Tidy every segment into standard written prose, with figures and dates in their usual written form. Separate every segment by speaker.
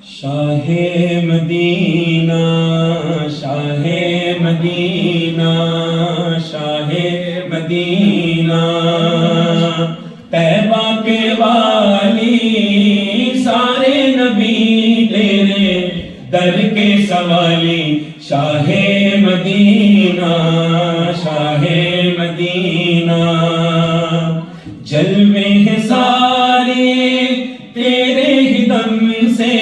Speaker 1: شاہ مدینہ شاہ مدینہ شاہ مدینہ طیبہ کے والی سارے نبی تیرے در کے سوالی شاہ مدینہ شاہ مدینہ جلوے ہیں سارے تیرے ہی دم سے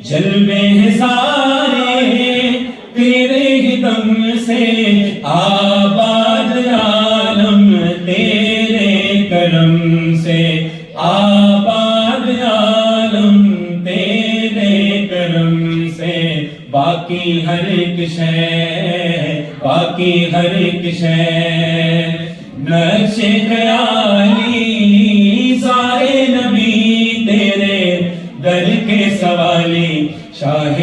Speaker 1: جلوے ہیں سارے تیرے ہی دم سے آباد عالم تیرے کرم سے آباد عالم تیرے کرم سے باقی ہر ایک شے باقی ہر ایک شے نقش خیالی سارے نبی تیرے در کے سوالی شاہ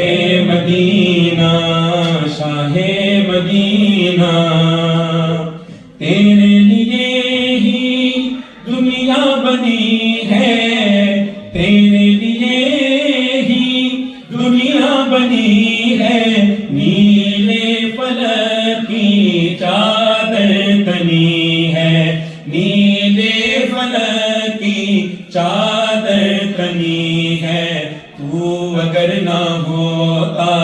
Speaker 1: مدینہ شاہ مدینہ تیرے لیے ہی دنیا بنی ہے تیرے لیے ہی دنیا بنی ہے نیلے فلک کی چادر تنی ہے نیلے فلک کی چادر تنی ہے تو اگر نہ ہوتا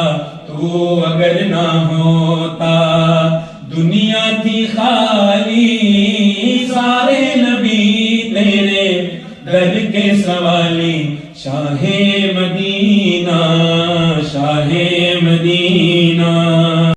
Speaker 1: تو اگر نہ ہوتا دنیا تھی خالی سارے نبی تیرے در کے سوالی شاہ مدینہ شاہ